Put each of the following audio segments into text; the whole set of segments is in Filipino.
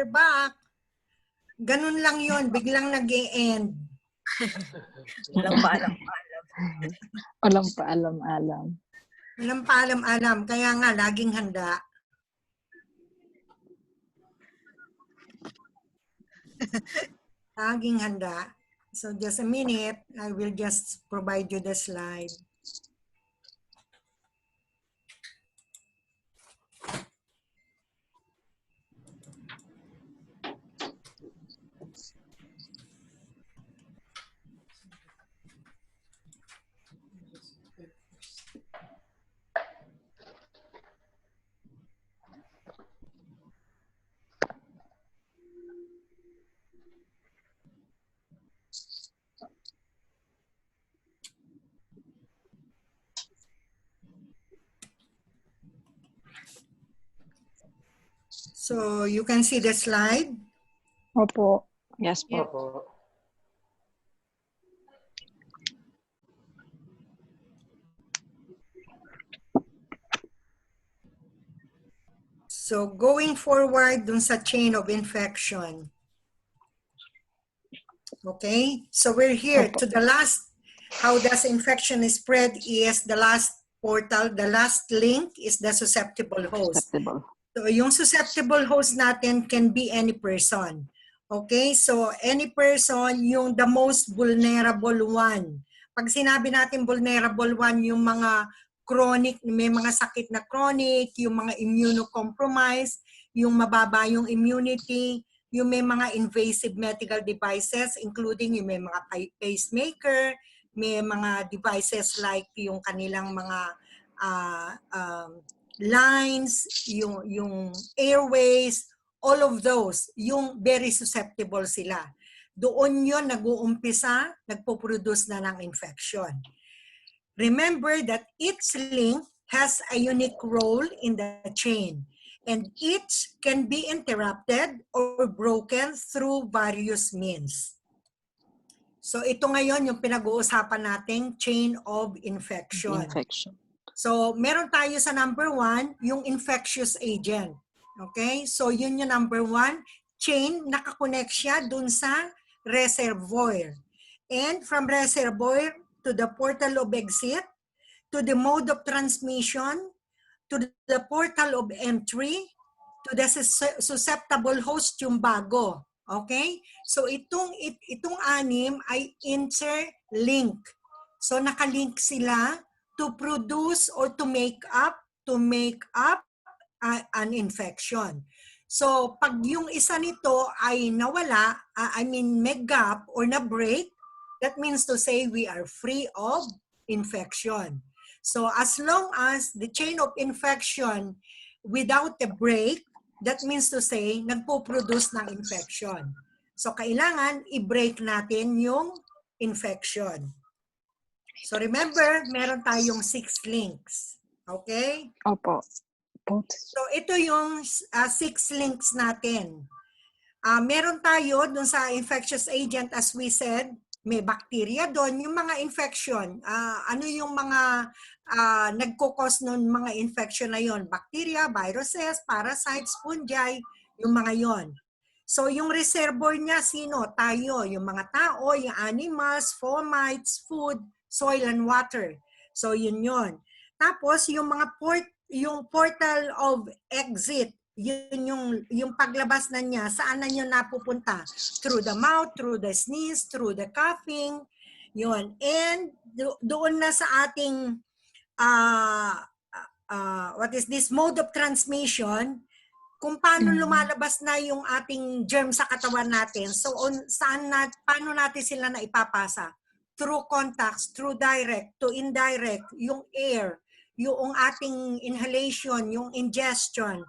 we're back. Ganun lang yon, biglang nag-e-end. Walang paalam-alam. Walang paalam-alam. Walang paalam-alam, kaya nga laging handa. Laging handa. So just a minute, I will just provide you the slide. So you can see the slide. Opo. Yes po. Opo. So going forward dun sa chain of infection. Okay, so we're here to the last, how does infection spread is the last portal, the last link is the susceptible host. Acceptable. So yung susceptible host natin can be any person. Okay, so any person, yung the most vulnerable one. Pag sinabi natin vulnerable one, yung mga chronic, may mga sakit na chronic, yung mga immunocompromised, yung mababa yung immunity, yung may mga invasive medical devices, including yung may mga pacemaker, may mga devices like yung kanilang mga lines, yung airways, all of those, yung very susceptible sila. Doon yun nag-uumpisa, nagpo-produce na ng infection. Remember that each link has a unique role in the chain, and each can be interrupted or broken through various means. So ito ngayon yung pinag-uusapan nating chain of infection. So meron tayo sa number 1, yung infectious agent. Okay? So yun yung number 1, chain, nakakonect siya dun sa reservoir. And from reservoir to the portal of exit, to the mode of transmission, to the portal of entry, to the susceptible host, yung bago. Okay? So itong 6 ay interlink. So nakalink sila to produce or to make up an infection. So pag yung isa nito ay nawala, may gap or na-break, that means to say we are free of infection. So as long as the chain of infection without a break, that means to say nagpo-produce ng infection. So kailangan i-break natin yung infection. So remember, meron tayong 6 links. Okay? Opo. So ito yung 6 links natin. Meron tayo dun sa infectious agent, as we said, may bacteria doon. Yung mga infection, ano yung mga nagkukos ng mga infection na yon? Bacteria, viruses, parasites, fungi, yung mga yon. So yung reservoir niya, sino? Tayo, yung mga tao, yung animals, fomites, food, soil, and water. So yun yon. Tapos yung mga yung portal of exit, yun yung paglabas na niya, saan na yun napupunta? Through the mouth, through the sneeze, through the coughing, yun. And doon na sa ating, what is this, mode of transmission, kung paano lumalabas na yung ating germ sa katawan natin. So paano natin sila na ipapasa? Through contacts, through direct to indirect, yung air, yung ating inhalation, yung ingestion,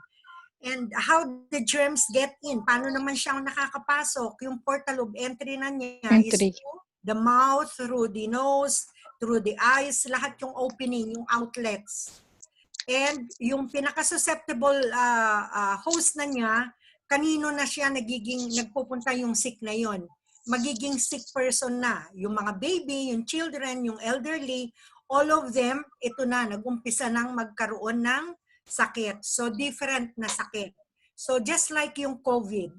and how the germs get in. Paano naman siyang nakakapasok? Yung portal of entry na niya is through the mouth, through the nose, through the eyes, lahat yung opening, yung outlets. And yung pinaka-susceptible host na niya, kanino na siya nagpupunta yung sick na yon? Magiging sick person na. Yung mga baby, yung children, yung elderly, all of them, ito na, nag-umpisa nang magkaroon ng sakit. So, different na sakit. So just like yung COVID,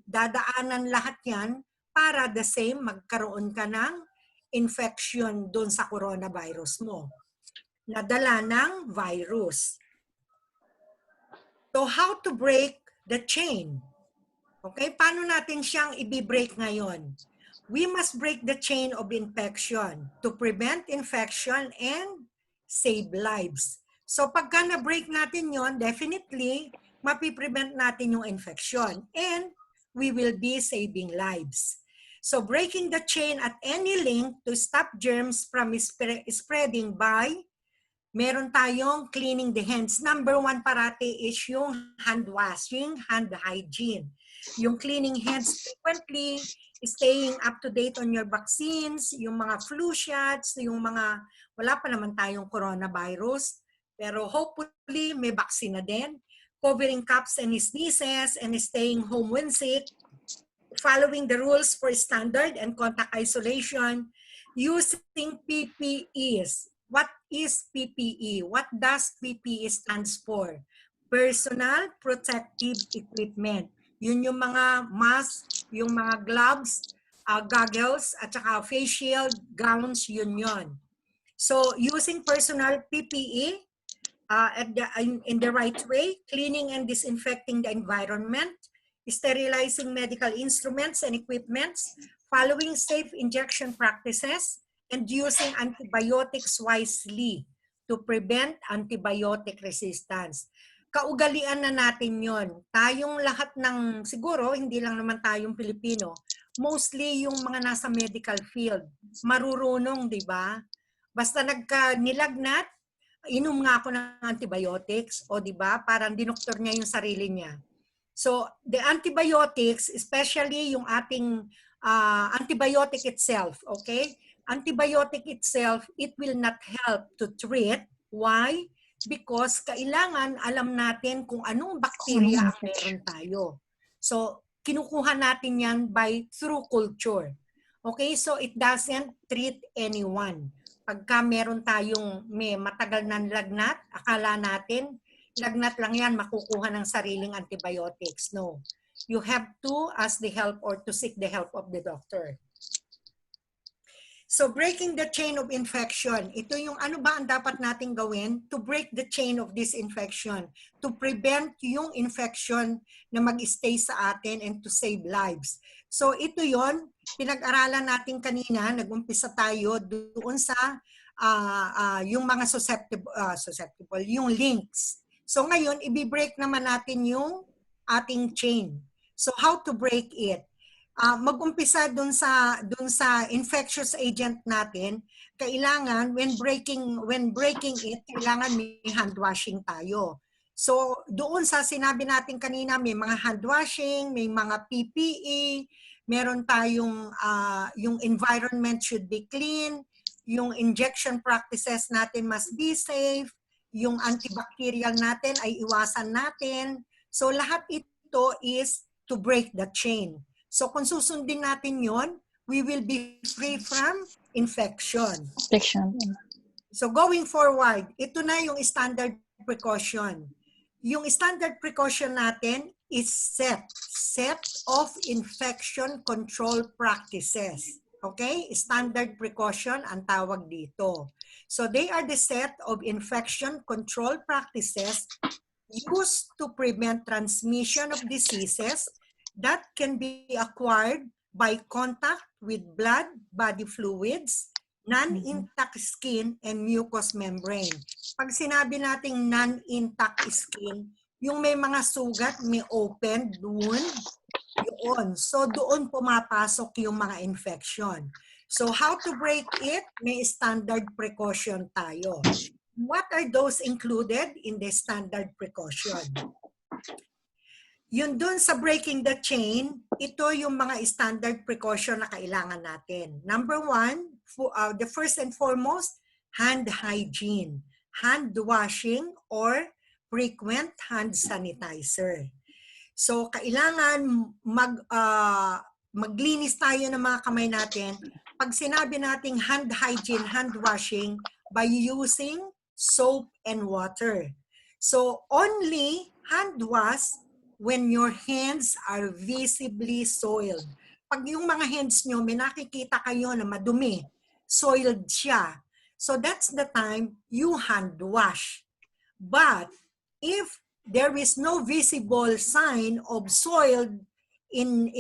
dadaanan lahat yan para the same, magkaroon ka ng infection doon sa coronavirus mo. Nadala ng virus. So how to break the chain? Okay, paano natin siyang i-break ngayon? We must break the chain of infection to prevent infection and save lives. So pagka na-break natin yon, definitely, mapiprevent natin yung infection and we will be saving lives. So breaking the chain at any link to stop germs from spreading by, meron tayong cleaning the hands. Number one parati is yung hand washing, hand hygiene. Yung cleaning hands frequently, staying up to date on your vaccines, yung mga flu shots, yung mga, wala pa naman tayong coronavirus, pero hopefully may vaccine na din. Covering coughs and sneezes and staying home when sick, following the rules for standard and contact isolation, using PPEs. What is PPE? What does PPE stands for? Personal Protective Equipment. Yun yung mga mask, yung mga gloves, goggles, at saka face shield, gowns, yun yun. So using personal PPE in the right way, cleaning and disinfecting the environment, sterilizing medical instruments and equipments, following safe injection practices, and using antibiotics wisely to prevent antibiotic resistance. Kaugalian na natin yon. Tayong lahat ng, siguro, hindi lang naman tayong Pilipino, mostly yung mga nasa medical field, marurunong, di ba? Basta nilagnat, inom nga ako ng antibiotics, o di ba? Parang dinoktor niya yung sarili niya. So, the antibiotics, especially yung ating antibiotic itself, okay? Antibiotic itself, it will not help to treat. Why? Because kailangan alam natin kung anong bacteria ang meron tayo. So, kinukuha natin yan through culture. Okay? So, it doesn't treat anyone. Pagka meron tayong may matagal na lagnat, akala natin, lagnat lang yan, makukuha ng sariling antibiotics. No. You have to ask the help or to seek the help of the doctor. So breaking the chain of infection, ito yung ano ba ang dapat nating gawin to break the chain of this infection, to prevent yung infection na mag-stay sa atin and to save lives. So ito yon, pinag-aralan natin kanina, nag-umpisa tayo doon sa yung mga susceptible, yung links. So ngayon, i-break naman natin yung ating chain. So how to break it? Mag-umpisa dun sa infectious agent natin, kailangan when breaking it, kailangan may hand washing tayo. So doon sa sinabi natin kanina, may mga hand washing, may mga PPE, meron tayong yung environment should be clean, yung injection practices natin must be safe, yung antibacterial natin ay iwasan natin. So lahat ito is to break the chain. So kung susundin natin yon, we will be free from infection. So going forward, ito na yung standard precaution. Yung standard precaution natin is set of infection control practices. Okay? Standard precaution ang tawag dito. So they are the set of infection control practices used to prevent transmission of diseases that can be acquired by contact with blood, body fluids, non-intact skin, and mucous membrane. Pag sinabi nating non-intact skin, yung may mga sugat, may open wound, yun. So doon pumapasok yung mga infection. So how to break it? May standard precaution tayo. What are those included in the standard precaution? Yun dun sa breaking the chain, ito yung mga standard precaution na kailangan natin. Number one, the first and foremost, hand hygiene. Hand washing or frequent hand sanitizer. So, kailangan maglinis tayo ng mga kamay natin. Pag sinabi nating hand hygiene, hand washing, by using soap and water. So, only hand wash when your hands are visibly soiled. Pag yung mga hands nyo, may nakikita kayo na madumi, soiled siya. So that's the time you hand wash. But if there is no visible sign of soiled in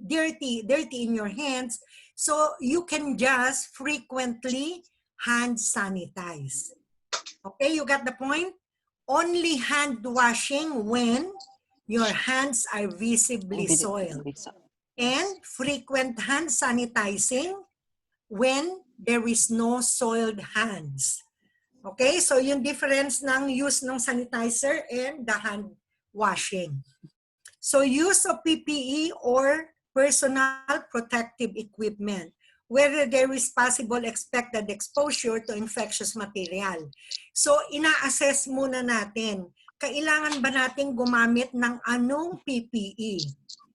dirty in your hands, so you can just frequently hand sanitize. Okay, you got the point? Only hand washing when your hands are visibly soiled. And frequent hand sanitizing when there is no soiled hands. Okay, so yung difference ng use ng sanitizer and the hand washing. So use of PPE or personal protective equipment, whether there is possible expected exposure to infectious material. So ina-assess muna natin, kailangan ba natin gumamit ng anong PPE?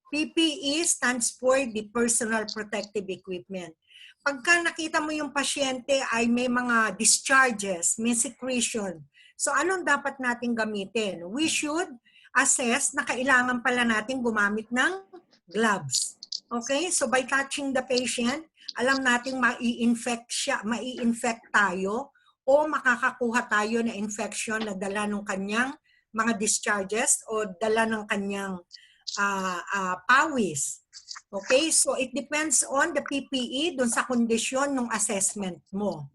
PPE stands for the personal protective equipment. Pagka nakita mo yung pasyente ay may mga discharges, may secretion, so anong dapat natin gamitin? We should assess na kailangan pala natin gumamit ng gloves. Okay? So by touching the patient, alam natin mai-infect tayo o makakakuha tayo na infection na dala ng kanyang mga discharges o dala ng kanyang pawis. Okay? So it depends on the PPE dun sa kondisyon ng assessment mo.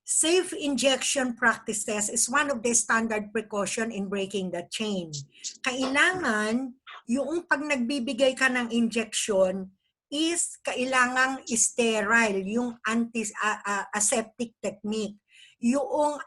Safe injection practices is one of the standard precaution in breaking the chain. Kailangan, yung pag nagbibigay ka ng injection, is kailangang sterile, yung anti-aseptic technique. Yung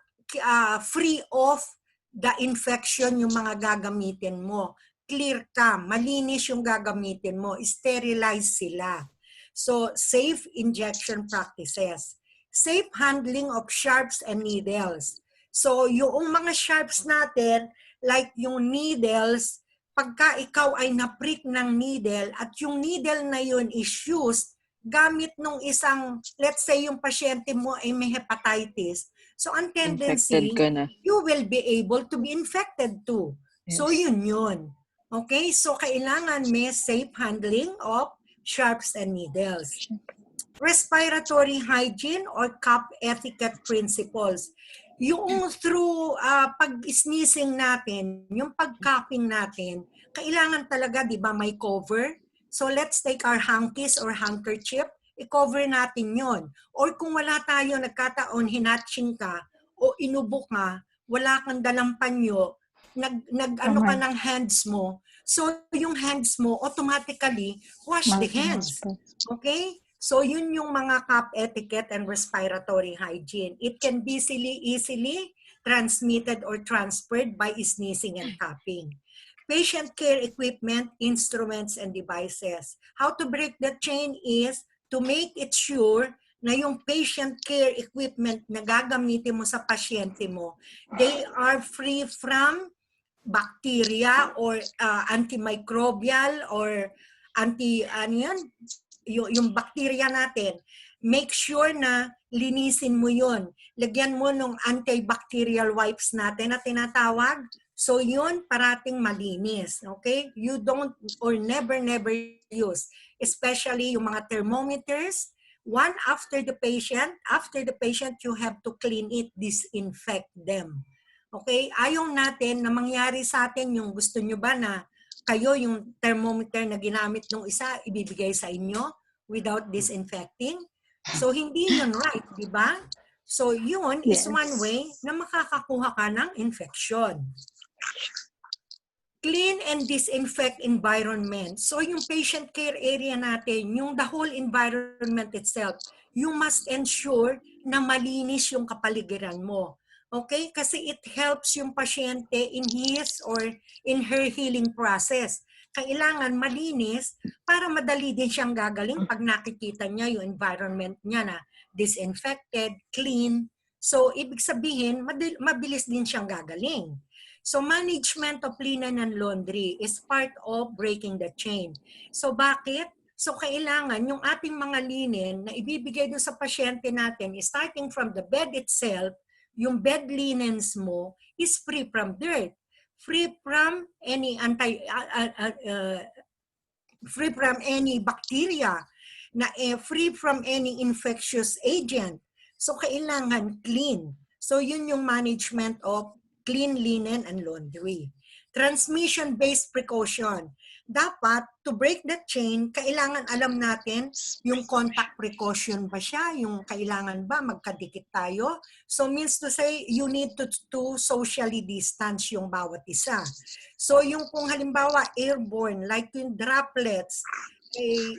free of the infection yung mga gagamitin mo. Clear ka, malinis yung gagamitin mo, sterilize sila. So, safe injection practices. Safe handling of sharps and needles. So, yung mga sharps natin, like yung needles, pagka ikaw ay na-prick ng needle at yung needle na yun is used gamit nung isang, let's say yung pasyente mo ay may hepatitis. So, ang tendency, you will be able to be infected too. Yes. So, yun. Okay? So, kailangan may safe handling of sharps and needles. Respiratory hygiene or cup etiquette principles. Yung through pag-sneezing natin, yung pag-cupping natin, kailangan talaga, di ba, may cover? So let's take our hankies or handkerchief, i-cover natin yon. Or kung wala tayo, nagkataon, hinatching ka o inubo ka, wala kang dalang panyo, nag-ano ka ng hands mo, so yung hands mo, automatically, wash the hands. Okay? So yun yung mga cup etiquette and respiratory hygiene. It can be easily transmitted or transferred by sneezing and coughing. Patient care equipment, instruments, and devices. How to break the chain is to make it sure na yung patient care equipment na gagamitin mo sa pasyente mo, they are free from bacteria or antimicrobial or yung bacteria natin. Make sure na linisin mo yun. Lagyan mo ng antibacterial wipes natin na tinatawag. So yun, parating malinis. Okay? You don't or never use. Especially yung mga thermometers. One after the patient, you have to clean it, disinfect them. Okay? Ayaw natin na mangyari sa atin yung gusto nyo ba na kayo yung thermometer na ginamit ng isa, ibibigay sa inyo without disinfecting. So, hindi yun right, di ba? So, yun is one way na makakakuha ka ng infection. Clean and disinfect environment. So, yung patient care area natin, yung the whole environment itself, you must ensure na malinis yung kapaligiran mo. Okay? Kasi it helps yung pasyente in his or in her healing process. Kailangan malinis para madali din siyang gagaling pag nakikita niya yung environment niya na disinfected, clean. So, ibig sabihin, mabilis din siyang gagaling. So, management of linen and laundry is part of breaking the chain. So, bakit? So, kailangan yung ating mga linen na ibibigay doon sa pasyente natin, starting from the bed itself, yung bed linens mo is free from dirt. free from any free from any bacteria, na free from any infectious agent. So kailangan clean. So yun yung management of clean linen and laundry. Transmission-based precaution. Dapat, to break the chain, kailangan alam natin yung contact precaution ba siya, yung kailangan ba magkadikit tayo. So means to say, you need to socially distance yung bawat isa. So yung kung halimbawa airborne, like yung droplets,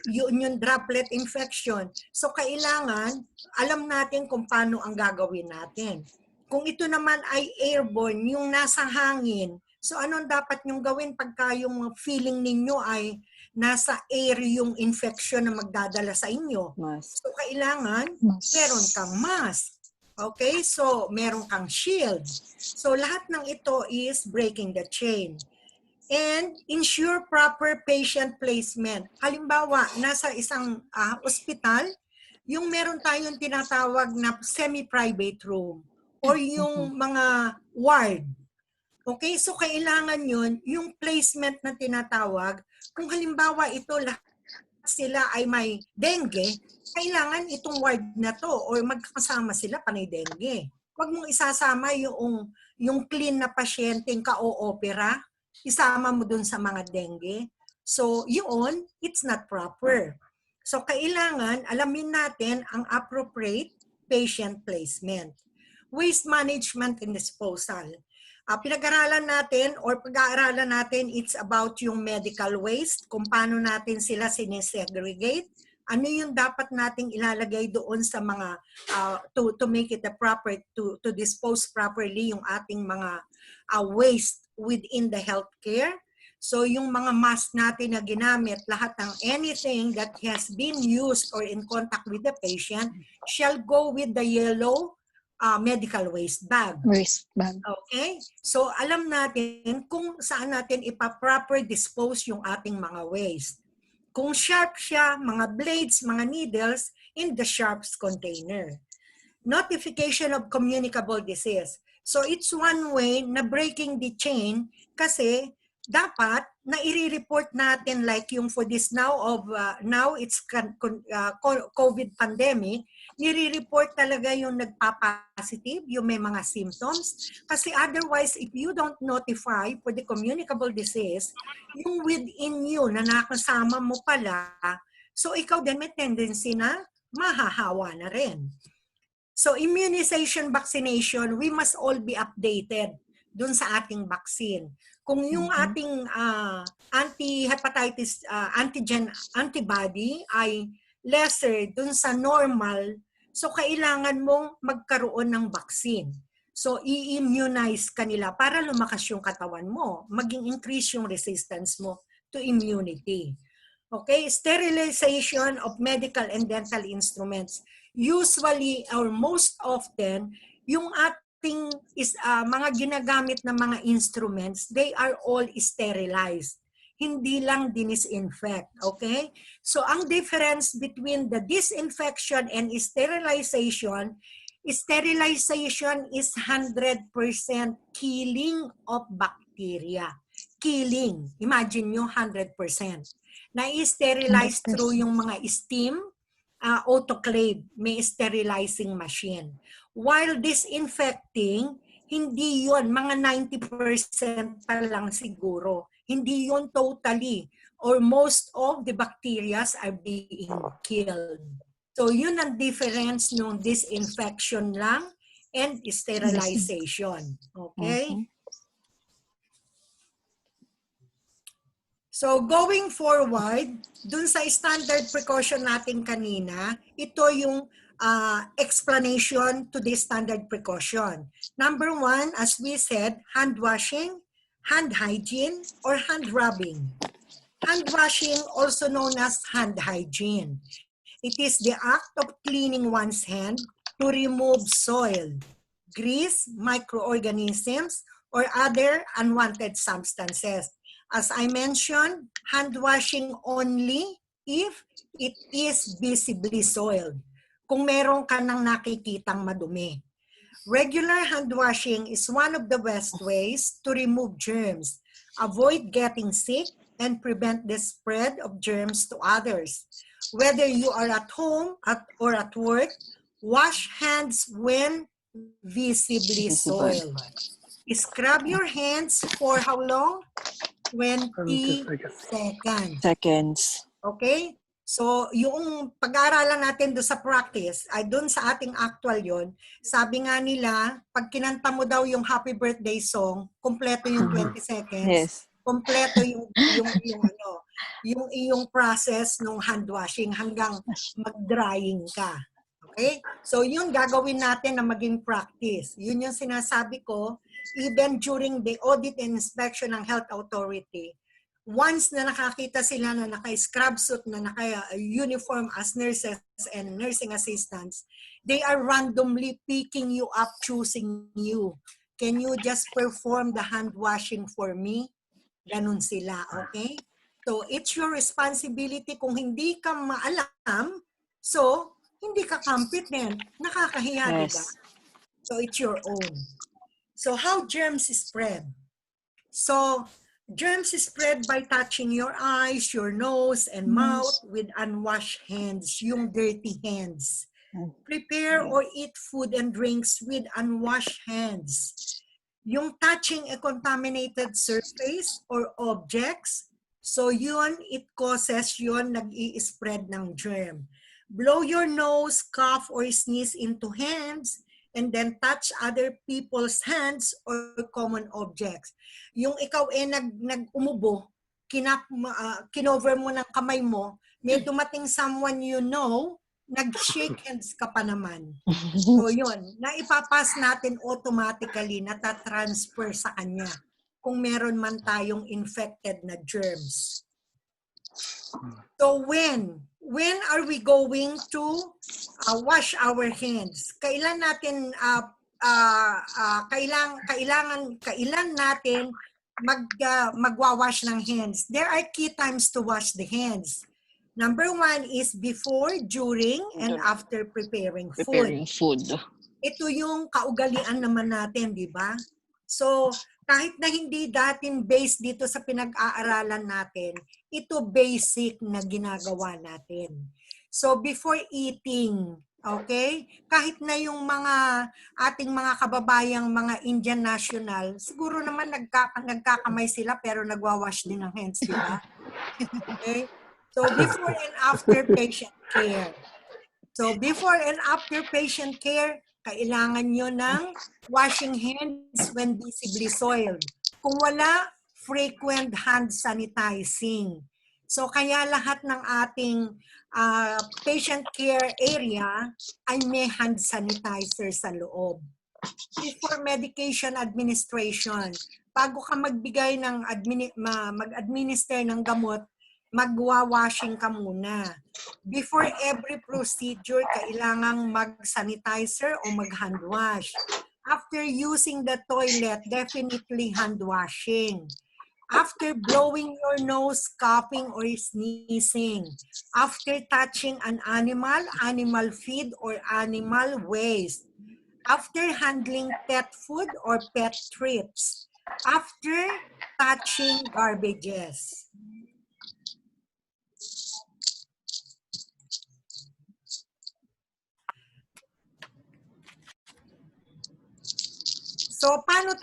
yun yung droplet infection. So kailangan alam natin kung paano ang gagawin natin. Kung ito naman ay airborne, yung nasa hangin, so anong dapat nyong gawin pagka yung feeling ninyo ay nasa air yung infection na magdadala sa inyo? Mask. So kailangan meron kang mask. Okay? So meron kang shield. So lahat ng ito is breaking the chain. And ensure proper patient placement. Halimbawa, nasa isang ospital, yung meron tayong tinatawag na semi-private room or yung mga ward. Okay, so kailangan yun, yung placement na tinatawag, kung halimbawa ito lahat sila ay may dengue, kailangan itong ward na to or magkakasama sila panay dengue. Huwag mong isasama yung clean na pasyenteng ka-o-opera, isama mo dun sa mga dengue. So yun, it's not proper. So kailangan alamin natin ang appropriate patient placement. Waste management and disposal. Pinag-aralan natin or pag-aaralan natin, it's about yung medical waste, kung paano natin sila sinesegregate, ano yung dapat nating ilalagay doon sa mga, to make it a proper, to dispose properly yung ating mga waste within the healthcare. So yung mga mask natin na ginamit, lahat ng anything that has been used or in contact with the patient shall go with the yellow medical waste bag. Waste bag. Okay? So alam natin kung saan natin ipa-proper dispose yung ating mga waste. Kung sharp siya, mga blades, mga needles, in the sharps container. Notification of communicable disease. So it's one way na breaking the chain kasi dapat na i-report natin like yung for this now it's COVID pandemic, nire-report talaga yung nagpa-positive, yung may mga symptoms. Kasi otherwise, if you don't notify for the communicable disease, yung within you na nakasama mo pala, so ikaw din may tendency na mahahawa na rin. So immunization, vaccination, we must all be updated dun sa ating vaccine. Kung yung ating anti-hepatitis antigen antibody ay lesser dun sa normal, so kailangan mong magkaroon ng vaccine. So i-immunize ka nila para lumakas yung katawan mo, maging increase yung resistance mo to immunity. Okay, sterilization of medical and dental instruments. Usually or most often, yung ating mga ginagamit na mga instruments, they are all sterilized. Hindi lang disinfect, okay? So ang difference between the disinfection and sterilization is 100% killing of bacteria. Killing. Imagine nyo 100%. Na-sterilize through yung mga steam, autoclave, may sterilizing machine. While disinfecting, hindi yon, mga 90% pa lang siguro. Hindi yon totally, or most of the bacteria are being killed. So yun ang difference nung disinfection lang and sterilization. Okay? So going forward, dun sa standard precaution natin kanina, ito yung explanation to this standard precaution. Number one, as we said, hand washing, hand hygiene, or hand rubbing. Hand washing, also known as hand hygiene. It is the act of cleaning one's hand to remove soil, grease, microorganisms, or other unwanted substances. As I mentioned, hand washing only if it is visibly soiled. Kung meron ka nang nakikitang madumi. Regular hand washing is one of the best ways to remove germs, avoid getting sick, and prevent the spread of germs to others. Whether you are at home or at work, wash hands when visibly Visible. soiled. Scrub your hands for how long? 20 seconds. Seconds. Okay? So, yung pag-aaralan natin doon sa practice, ay doon sa ating actual yon. Sabi nga nila, pag kinanta mo daw yung happy birthday song, kompleto yung 20 seconds, Yes. kompleto yung iyong process ng hand washing hanggang mag-drying ka. Okay? So, yun gagawin natin na maging practice. Yun yung sinasabi ko, even during the audit and inspection ng health authority, once na nakakita sila na naka-scrub suit, na naka-uniform as nurses and nursing assistants, they are randomly picking you up, choosing you. Can you just perform the hand washing for me? Ganun sila, okay? So, it's your responsibility. Kung hindi ka maalam, so, hindi ka competent. Nakakahiya, diba? Yes. So, it's your own. So, how germs spread? So, germs spread by touching your eyes, your nose, and mouth with unwashed hands, yung dirty hands. Prepare or eat food and drinks with unwashed hands. Yung touching a contaminated surface or objects, so yun, it causes yun, nag-i-spread ng germ. Blow your nose, cough, or sneeze into hands, and then touch other people's hands or common objects. Yung ikaw nag-umubo, kinover mo ng kamay mo, may dumating someone you know, nag-shake hands ka pa naman. So yun, naipapas natin automatically, natatransfer sa kanya kung meron man tayong infected na germs. So when are we going to wash our hands? Kailan natin kailan natin magwawash ng hands? There are key times to wash the hands. Number 1 is before, during, and after preparing food. Preparing food. Ito yung kaugalian naman natin, di ba? So, kahit na hindi dating based dito sa pinag-aaralan natin, ito basic na ginagawa natin. So, before eating, okay? Kahit na yung mga ating mga kababayang mga Indian national, siguro naman nagkakamay sila pero nagwawash din ng hands, di ba? Okay? So, before and after patient care. So, before and after patient care, kailangan nyo ng washing hands when visibly soiled. Kung wala, frequent hand sanitizing. So, kaya lahat ng ating patient care area ay may hand sanitizer sa loob. Before medication administration, bago ka magbigay ng mag-administer ng gamot, magwa-washing ka muna. Before every procedure, kailangang mag-sanitizer o mag-hand wash. After using the toilet, definitely hand washing. After blowing your nose, coughing, or sneezing. After touching an animal, animal feed, or animal waste. After handling pet food or pet treats. After touching garbages. So, paano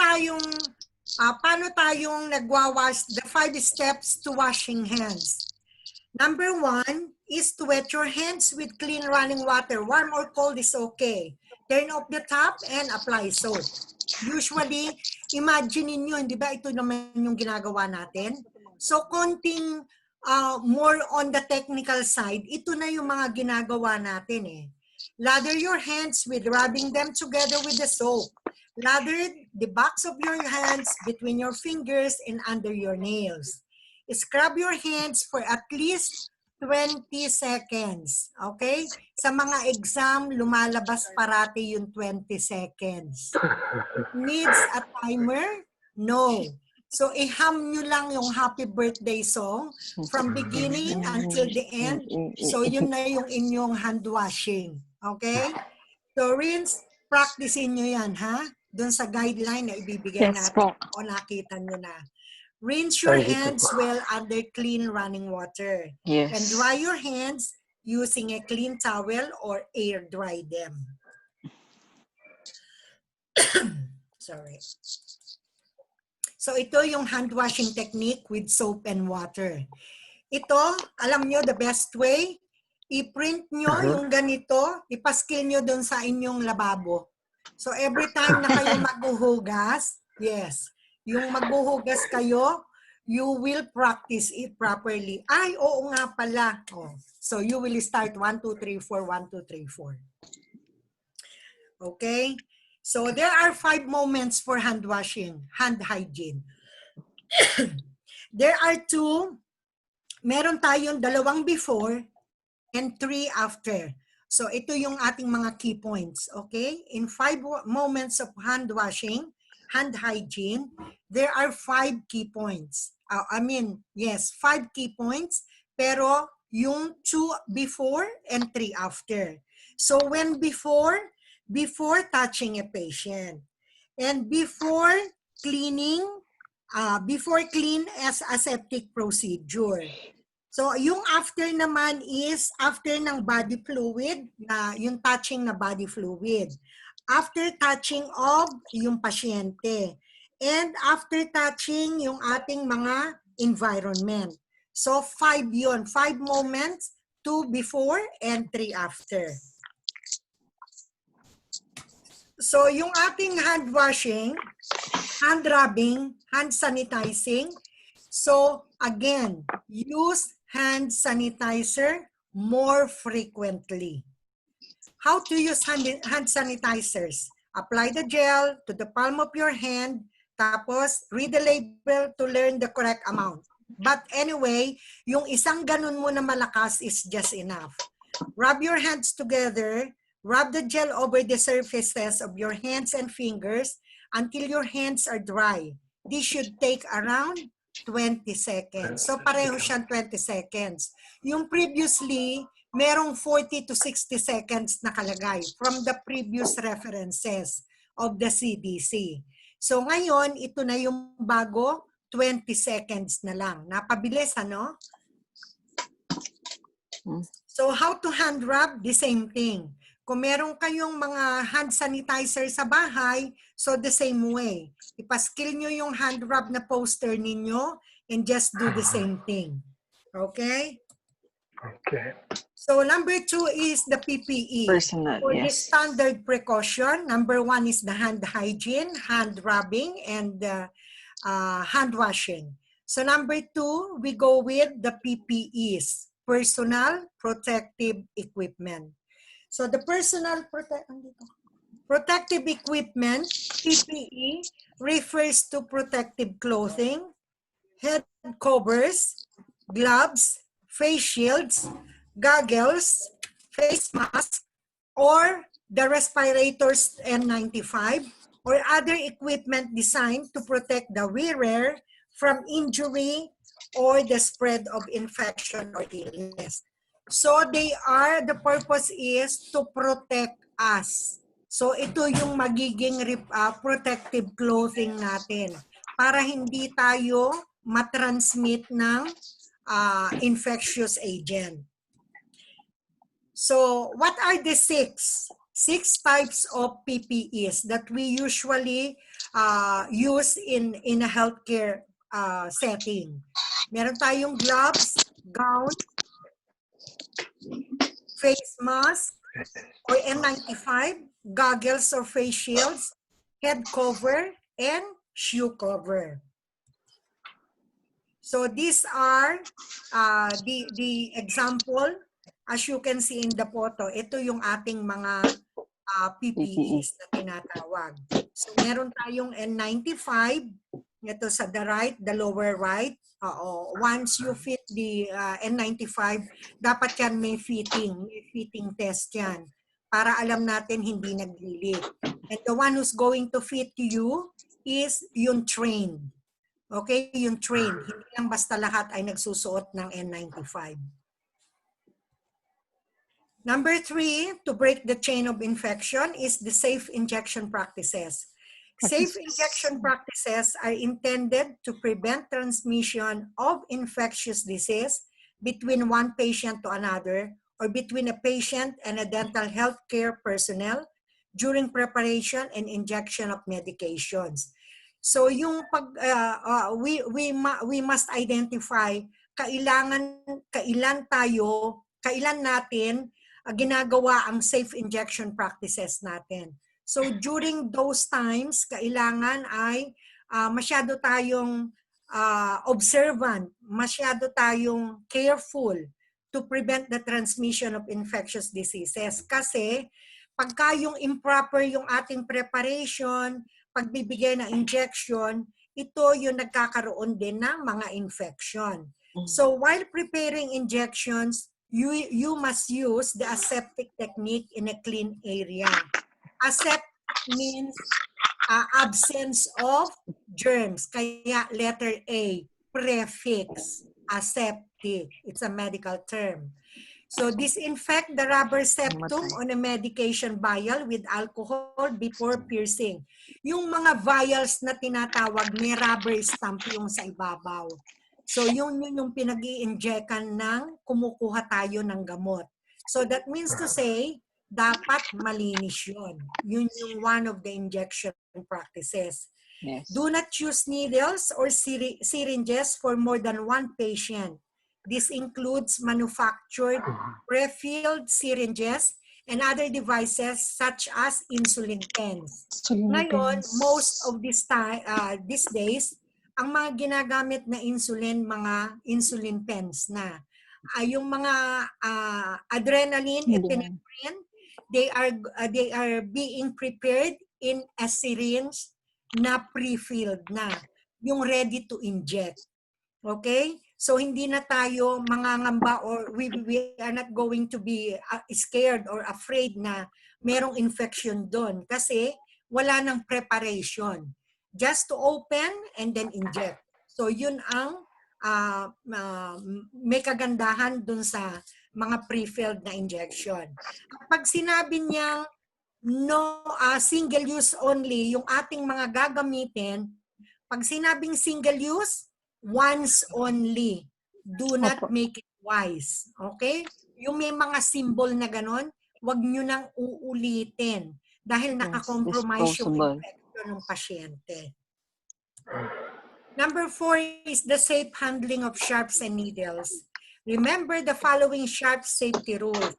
tayong nagwawash, the 5 steps to washing hands? Number 1 is to wet your hands with clean running water. Warm or cold is okay. Turn off the tap and apply soap. Usually, imagine niyo, di ba ito naman yung ginagawa natin? So, konting more on the technical side, ito na yung mga ginagawa natin eh. Lather your hands with rubbing them together with the soap. Lather the backs of your hands between your fingers and under your nails. Scrub your hands for at least 20 seconds. Okay? Sa mga exam, lumalabas parati yung 20 seconds. It needs a timer? No. So, iham nyo lang yung happy birthday song from beginning until the end. So, yun na yung inyong hand washing. Okay? So, rinse Practicein nyo yan, ha? Doon sa guideline na ibibigay Yes natin. po. O nakita nyo na. Rinse your Nandito hands po. well under clean running water. And Yes. dry your hands using a clean towel or air dry them. Sorry. So ito yung hand washing technique with soap and water. Ito, alam nyo, the best way, i-print nyo yung ganito, ipaskil nyo doon sa inyong lababo. So every time na kayo maghuhugas, yes, yung maghuhugas kayo, you will practice it properly. Ay, oo nga pala. Oh. So you will start 1, 2, 3, 4, 1, 2, 3, 4. Okay? So there are 5 moments for hand washing, hand hygiene. There are 2, meron tayong 2 before and 3 after. So ito yung ating mga key points, okay? In 5 moments of hand washing, hand hygiene, there are 5 key points. 5 key points, pero yung 2 before and 3 after. So when before touching a patient, and before clean as aseptic procedure. So, yung after naman is after ng body fluid, na yung touching na body fluid. After touching of yung pasyente. And after touching yung ating mga environment. So, 5 yun. 5 moments, 2 before and 3 after. So, yung ating hand washing, hand rubbing, hand sanitizing. So, again, use hand sanitizer more frequently. How to use hand sanitizers? Apply the gel to the palm of your hand, tapos read the label to learn the correct amount. But anyway, yung isang ganun mo na malakas is just enough. Rub your hands together, rub the gel over the surfaces of your hands and fingers until your hands are dry. This should take around 20 seconds. So pareho siyang 20 seconds. Yung previously, merong 40 to 60 seconds nakalagay from the previous references of the CDC. So ngayon, ito na yung bago, 20 seconds na lang. Napabilis, ano? So how to hand rub? The same thing. Kung meron kayong mga hand sanitizer sa bahay, so the same way. Ipaskill nyo yung hand rub na poster ninyo and just do the same thing. Okay? Okay. So number 2 is the PPE. Personal, For the yes. standard precaution, number 1 is the hand hygiene, hand rubbing, and hand washing. So number 2, we go with the PPEs, personal protective equipment. So the personal protective equipment, PPE, refers to protective clothing, head covers, gloves, face shields, goggles, face masks, or the respirators N95, or other equipment designed to protect the wearer from injury or the spread of infection or illness. So the purpose is to protect us. So ito yung magiging protective clothing natin para hindi tayo matransmit ng infectious agent. So what are the six types of PPEs that we usually use in a healthcare setting? Meron tayong gloves, gown, face mask or N95, goggles or face shields, head cover, and shoe cover. So these are the example. As you can see in the photo, ito yung ating mga PPEs na tinatawag. So meron tayong N95, ito sa the lower right. Once you fit the N95, dapat yan may fitting test yan para alam natin hindi nag-leak. And the one who's going to fit you is yung trained. Okay, yung trained. Hindi lang basta lahat ay nagsusuot ng N95. Number 3, to break the chain of infection is the safe injection practices. Safe injection practices are intended to prevent transmission of infectious disease between one patient to another or between a patient and a dental health care personnel during preparation and injection of medications. So yung we must identify kailan natin ginagawa ang safe injection practices natin. So during those times, kailangan ay masyado tayong observant, masyado tayong careful to prevent the transmission of infectious diseases. Kasi pagka yung improper yung ating preparation, pagbibigay ng injection, ito yung nagkakaroon din ng mga infection. So while preparing injections, you must use the aseptic technique in a clean area. Aseptic means absence of germs. Kaya letter A, prefix, aseptic. It's a medical term. So disinfect the rubber septum on a medication vial with alcohol before piercing. Yung mga vials na tinatawag, may rubber stamp yung sa ibabaw. So yun yung pinag-i-injectan ng kumukuha tayo ng gamot. So that means to say, dapat malinis yun. Yun yung one of the injection practices. Yes. Do not use needles or syringes for more than one patient. This includes manufactured pre-filled syringes and other devices such as insulin pens. Ngayon, most of these days, ang mga ginagamit na insulin, mga insulin pens na. Yung mga adrenaline, epinephrine, they are being prepared in a syringe na pre-filled na, yung ready to inject. Okay? So hindi na tayo mangangamba or we are not going to be scared or afraid na merong infection doon kasi wala nang preparation. Just to open and then inject. So yun ang may kagandahan dun sa mga pre-filled na injection. Pag sinabi niyang no, single use only, yung ating mga gagamitin, pag sinabing single use, once only. Do not make it twice. Okay? Yung may mga symbol na ganon, wag nyo nang uulitin dahil nakakompromise yung infection ng pasyente. Number 4 is the safe handling of sharps and needles. Remember the following sharp safety rules.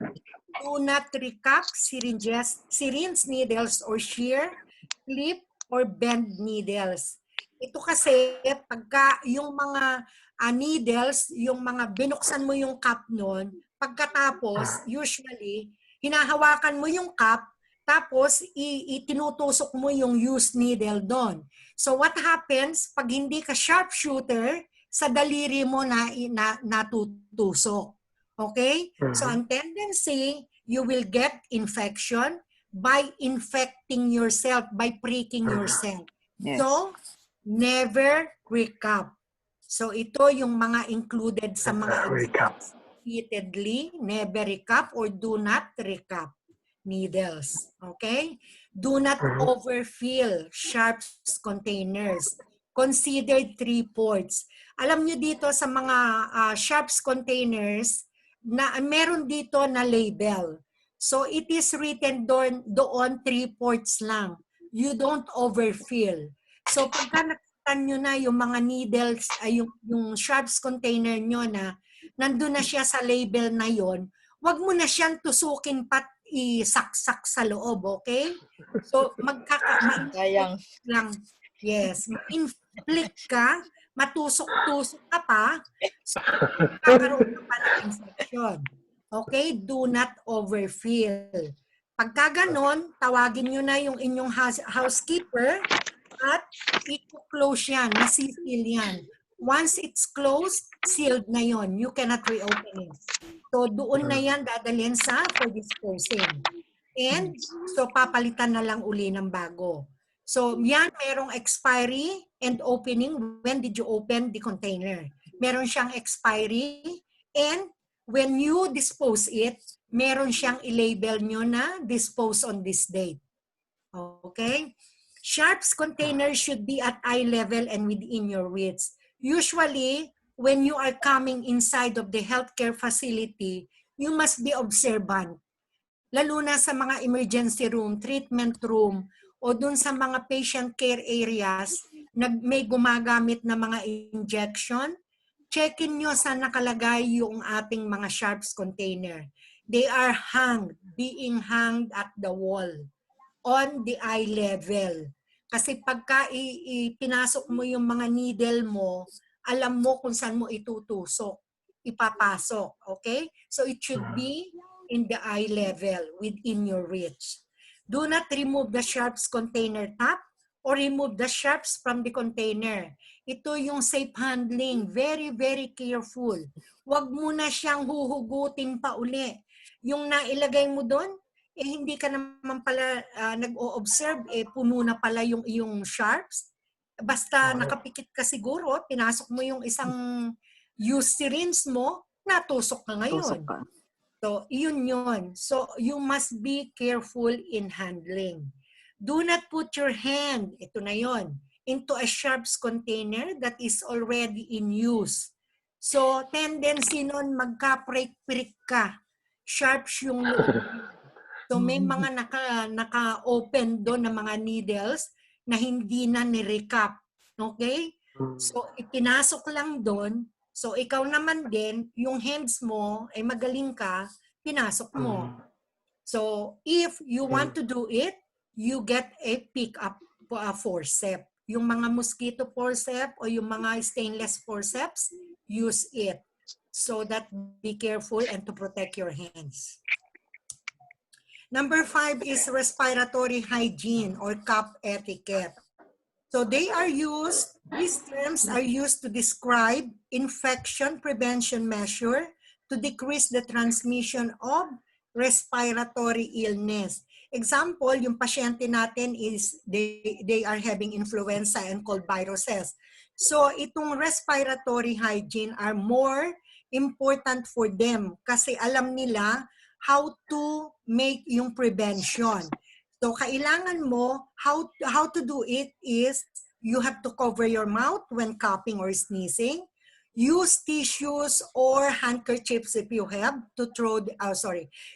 Do not recap syringes, syringe needles or shear, clip, or bend needles. Ito kasi pagka yung mga needles, yung mga binuksan mo yung cup nun, pagkatapos usually hinahawakan mo yung cup tapos itinutusok mo yung used needle doon. So what happens pag hindi ka sharpshooter, sa daliri mo na natutusok. Okay? So ang tendency, you will get infection by infecting yourself, by pricking yourself. Yes. So, never recap. So ito yung mga included sa mga exams. Repeatedly, never recap or do not recap needles. Okay? Do not overfill sharps containers. Consider 3 ports. Alam nyo dito sa mga sharps containers, na meron dito na label. So it is written doon 3 ports lang. You don't overfill. So pagka nakita nyo na yung mga needles, yung sharps container nyo na nandun na siya sa label na yon, wag mo na siyang tusukin pat isaksak sa loob, okay? So Sayang. lang. Yes, ma-inflict ka, matusok-tusok ka pa, so kakaroon ka pa ng infection. Okay? Do not overfill. Pagka ganon, tawagin nyo na yung inyong housekeeper at i-close yan, nasisil yan. Once it's closed, sealed na yon. You cannot reopen it. So doon na yan dadalhin for disposing. And so papalitan na lang uli ng bago. So yan, merong expiry and opening. When did you open the container? Meron siyang expiry and when you dispose it, meron siyang i-label nyo na dispose on this date. Okay? Sharps container should be at eye level and within your reach. Usually, when you are coming inside of the healthcare facility, you must be observant. Lalo na sa mga emergency room, treatment room, o dun sa mga patient care areas na may gumagamit na mga injection, checkin nyo saan nakalagay yung ating mga sharps container. They are being hanged at the wall, on the eye level. Kasi pagka pinasok mo yung mga needle mo, alam mo kung saan mo itutusok, ipapasok. Okay? So it should be in the eye level, within your reach. Do not remove the sharps container top or remove the sharps from the container. Ito yung safe handling. Very, very careful. Huwag mo na siyang huhugutin pa uli. Yung nailagay mo doon, hindi ka naman pala nag-o-observe, puno na pala yung iyong sharps. Basta nakapikit ka siguro, pinasok mo yung isang used syringe mo, natusok na ngayon. Tusok ka. So, yun. So, you must be careful in handling. Do not put your hand, ito na yon, into a sharps container that is already in use. So, tendency nun magka-prick-prick ka. Sharps yung loob. So, may mga naka-open doon na mga needles na hindi na ni-recap. Okay? So, ipinasok lang doon. So, ikaw naman din, yung hands mo, ay magaling ka, pinasok mo. So, if you want to do it, you get a pick-up forceps. Yung mga mosquito forceps o yung mga stainless forceps, use it. So that be careful and to protect your hands. Number 5 is respiratory hygiene or cup etiquette. So these terms are used to describe infection prevention measure to decrease the transmission of respiratory illness. Example, yung pasyente natin is they are having influenza and cold viruses. So itong respiratory hygiene are more important for them kasi alam nila how to make yung prevention. So kailangan mo, how to do it is you have to cover your mouth when coughing or sneezing. Use tissues or handkerchiefs if you have to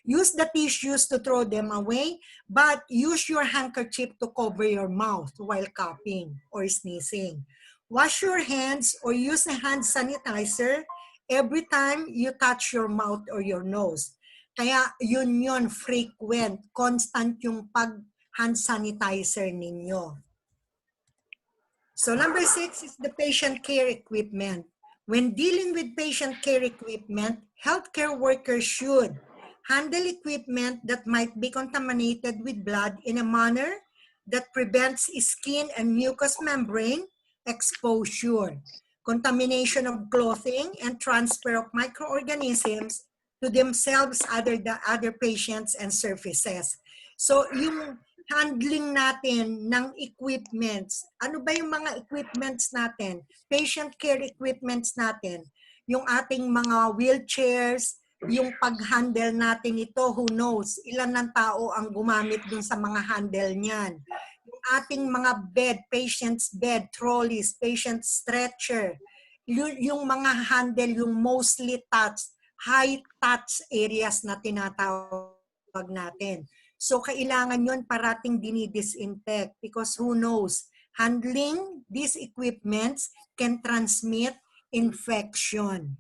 use the tissues to throw them away, but use your handkerchief to cover your mouth while coughing or sneezing. Wash your hands or use a hand sanitizer every time you touch your mouth or your nose. Kaya yun, frequent, constant yung pag-hand sanitizer ninyo. So number 6 is the patient care equipment. When dealing with patient care equipment, healthcare workers should handle equipment that might be contaminated with blood in a manner that prevents skin and mucous membrane exposure, contamination of clothing, and transfer of microorganisms to themselves, other patients, and surfaces. So yung handling natin ng equipments, ano ba yung mga equipments natin? Patient care equipments natin, yung ating mga wheelchairs, yung pag-handle natin ito, who knows, ilan ng tao ang gumamit dun sa mga handle niyan. Yung ating mga bed, patient's bed, trolleys, patient stretcher, yung mga handle, yung mostly touched, high touch areas na tinatawag natin. So kailangan yun parating dinidisinfect because who knows, handling these equipments can transmit infection.